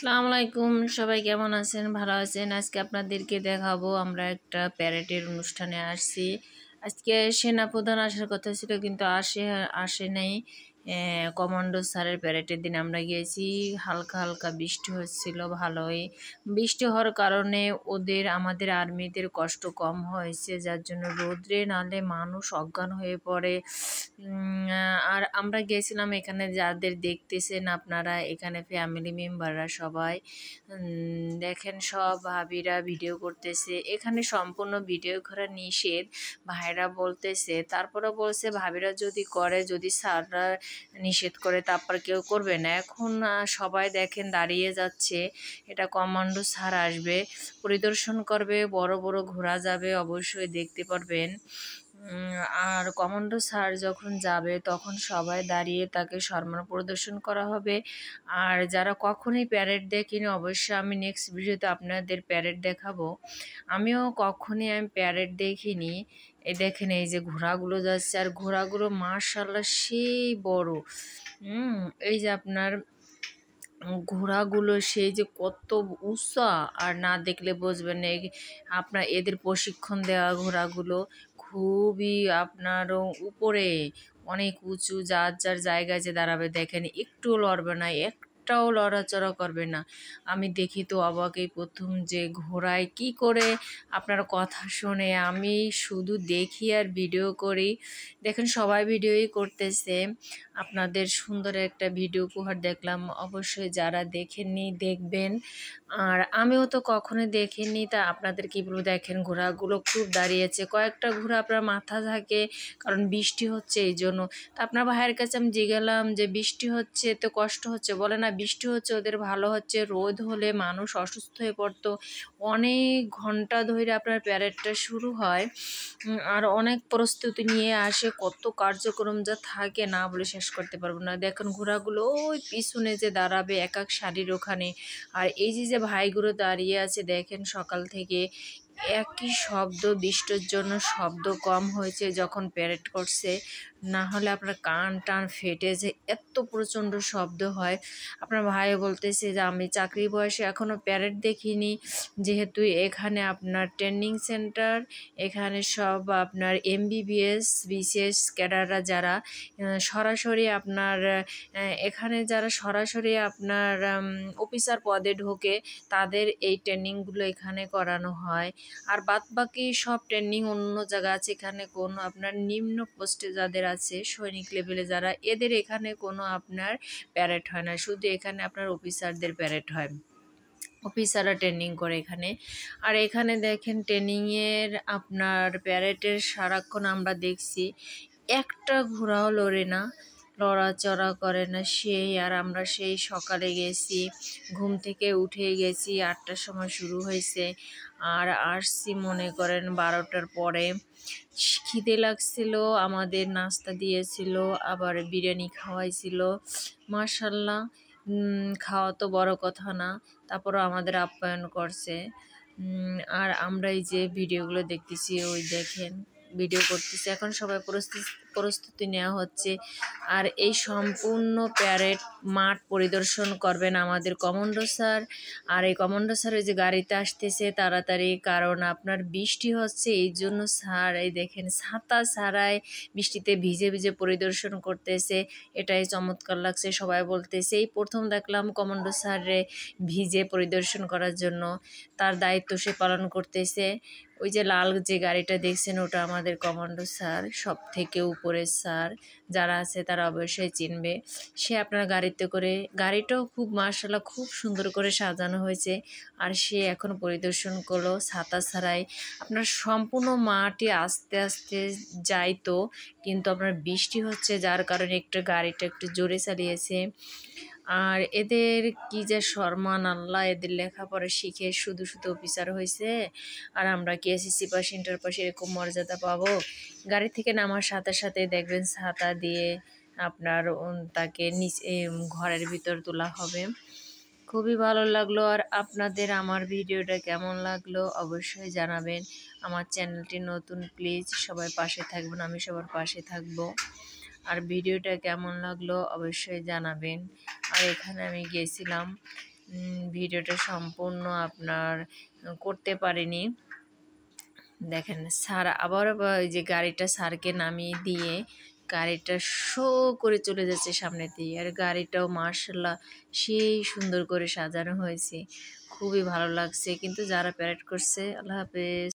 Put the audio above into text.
আসসালামু আলাইকুম, সবাই কেমন আছেন? ভালো আছেন? আজকে আপনাদেরকে দেখাবো আমরা একটা প্যারেডের অনুষ্ঠানে আসছি। আজকে সেনাপ্রধান আসার কথা ছিল কিন্তু আসে নাই। কমান্ডো স্যারের প্যারেডের দিন আমরা গিয়েছি। হালকা হালকা বৃষ্টি হচ্ছিল, ভালোই বৃষ্টি হওয়ার কারণে আমাদের আর্মিদের কষ্ট কম হয়েছে, যার জন্য রোদ্রে নালে মানুষ অজ্ঞান হয়ে পড়ে। আর আমরা গেছিলাম, এখানে যাদের দেখতেছেন আপনারা, এখানে ফ্যামিলি মেম্বাররা সবাই দেখেন, সব ভাবিরা ভিডিও করতেছে। এখানে সম্পূর্ণ ভিডিও করা নিষেধ, ভাইরা বলতেছে। তারপরে বলছে ভাবিরা যদি করে, যদি স্যাররা নিষেধ করে তারপর কেউ করবে না। এখন সবাই দেখেন দাঁড়িয়ে যাচ্ছে। এটা কমান্ডো স্যার আসবে, পরিদর্শন করবে, বড় বড় ঘোরা যাবে, অবশ্যই দেখতে পারবেন। আর কমান্ডো স্যার যখন যাবে তখন সবাই দাঁড়িয়ে তাকে সম্মান প্রদর্শন করা হবে। আর যারা কখনোই প্যারেড দেখেনি, অবশ্যই আমি নেক্সট ভিডিওতে আপনাদের প্যারেড দেখাবো। আমিও কখনই প্যারেড দেখিনি। দেখেন এই যে ঘোড়াগুলো যাচ্ছে, আর ঘোড়াগুলো মাশাআল্লাহ সেই বড়। এই যে আপনার ঘোড়াগুলো সেই যে কত উঁচা, আর না দেখলে বুঝবেন না। আপনার এদের প্রশিক্ষণ দেওয়া ঘোড়াগুলো খুবই আপনার উপরে, অনেক উঁচু, যার যার জায়গায় যে দাঁড়াবে দেখেন একটুও লড়বে না, একটাও লড়াচড়া করবে না। আমি দেখি তো অবাকই প্রথম, যে ঘোড়ায় কি করে আপনার কথা শোনে। আমি শুধু দেখি আর ভিডিও করি। দেখেন সবাই ভিডিওই করতেছে। আপনাদের সুন্দর একটা ভিডিও উপহার দেখলাম, অবশ্যই যারা দেখেননি দেখবেন। আর আমিও তো কখনো দেখিনি, তা আপনাদের কি বলবো। দেখেন ঘোড়াগুলো খুব দাঁড়িয়েছে, কয়েকটা ঘোড়া আপনার মাথা থাকে, কারণ বৃষ্টি হচ্ছে এই জন্য। তা আপনার ভাইয়ের কাছে আমি জিজ্ঞালাম যে বৃষ্টি হচ্ছে তো কষ্ট হচ্ছে, বলে না বৃষ্টি হচ্ছে ওদের ভালো হচ্ছে, রোদ হলে মানুষ অসুস্থ হয়ে পড়তো। অনেক ঘন্টা ধরে আপনার প্যারেডটা শুরু হয়, আর অনেক প্রস্তুতি নিয়ে আসে, কত কার্যক্রম যা থাকে না বলে শেষ করতে পারবো না। দেখুন ঘোড়াগুলো ওই পিছনে যে দাঁড়াবে এক এক শাড়ির ওখানে, আর এই যে ভাইগুলো দাঁড়িয়ে আছে দেখেন সকাল থেকে একই শব্দ। বৃষ্টির জন্য শব্দ কম হয়েছে যখন প্যারেড করছে, না হলে আপনার কান টান ফেটে যে এত প্রচণ্ড শব্দ হয়। আপনার ভাই বলতেছে যে আমি চাকরি বয়সে এখনও প্যারেড দেখিনি, যেহেতু এখানে আপনার ট্রেনিং সেন্টার, এখানে সব আপনার এমবিবিএস বিশেষ ক্যাডাররা যারা সরাসরি আপনার এখানে যারা সরাসরি আপনার অফিসার পদে ঢোকে, তাদের এই ট্রেনিংগুলো এখানে করানো হয়। আর বাদবাকি সব ট্রেনিং অন্য জায়গা আছে, এখানে কোনো আপনার নিম্ন পোস্টে যাদের আছে, সৈনিক লেভেলে যারা, এদের এখানে কোনো আপনার প্যারেড হয় না, শুধু এখানে আপনার অফিসারদের প্যারেড হয়, অফিসাররা ট্রেনিং করে এখানে। আর এখানে দেখেন ট্রেনিংয়ের আপনার প্যারেডের সারাক্ষণ আমরা দেখছি, একটা ঘোড়াও লড়ে না, লড়াচড়া করে না সেই। আর আমরা সেই সকালে গেছি, ঘুম থেকে উঠে গেছি, 8টার সময় শুরু হয়েছে, আর আসছি মনে করেন 12টার পরে। খিদে লাগছিল, আমাদের নাস্তা দিয়েছিল, আবার বিরিয়ানি খাওয়াইছিল, মাশাল্লাহ। খাওয়া তো বড় কথা না, তারপরও আমাদের আপ্যায়ন করছে। আর আমরা এই যে ভিডিওগুলো দেখতেছি, ওই দেখেন ভিডিও করতেছি, এখন সবাই প্রস্তুতি নেওয়া হচ্ছে। আর এই সম্পূর্ণ প্যারেড মাঠ পরিদর্শন করবেন আমাদের কমান্ডো স্যার। আর এই কমান্ডো স্যার ওই যে গাড়িতে আসতেছে তাড়াতাড়ি, কারণ আপনার বৃষ্টি হচ্ছে এই জন্য স্যার এই দেখেন ছাতা ছাড়াই বৃষ্টিতে ভিজে ভিজে পরিদর্শন করতেছে। এটাই চমৎকার লাগছে, সবাই বলতেছে এই প্রথম দেখলাম কমান্ডো স্যারে ভিজে পরিদর্শন করার জন্য, তার দায়িত্ব সে পালন করতেছে। ওই যে লাল যে গাড়িটা দেখছেন, ওটা আমাদের কমান্ডো স্যার, সব থেকে উপরের স্যার, যারা আছে তারা অবশ্যই চিনবে। সে আপনার গাড়িতে করে, গাড়িটাও খুব মাশাআল্লাহ খুব সুন্দর করে সাজানো হয়েছে। আর সে এখন পরিদর্শন করলো ছাতা ছাড়াই। আপনার সম্পূর্ণ মাঠে আস্তে আস্তে যাইতো, কিন্তু আপনার বৃষ্টি হচ্ছে যার কারণে একটু গাড়িটা একটু জোরে চালিয়েছে। আর এদের কি যে সম্মান, আল্লাহ, এদের লেখাপড়া শিখে শুধু শুধু অফিসার হয়েছে, আর আমরা কি এসএসসি পাস ইন্টার পাশে এরকম মর্যাদা পাবো। গাড়ি থেকে নামার সাথে সাথে দেখবেন ছাতা দিয়ে আপনার তাকে নিচে ঘরের ভিতর তোলা হবে। খুবই ভালো লাগলো। আর আপনাদের আমার ভিডিওটা কেমন লাগলো অবশ্যই জানাবেন। আমার চ্যানেলটি নতুন, প্লিজ সবাই পাশে থাকবেন, আমি সবার পাশে থাকবো। আর ভিডিওটা কেমন লাগলো অবশ্যই জানাবেন। আর এখানে আমি গেছিলাম, ভিডিওটা সম্পূর্ণ আপনার করতে পারিনি। দেখেন স্যার আবার ওই যে গাড়িটা স্যারকে নামিয়ে দিয়ে গাড়িটা শো করে চলে যাচ্ছে সামনে দিয়ে, আর গাড়িটাও মার্শাল্লাহ সেই সুন্দর করে সাজানো হয়েছে, খুবই ভালো লাগছে। কিন্তু যারা প্যারেড করছে, আল্লাহ হাফেজ।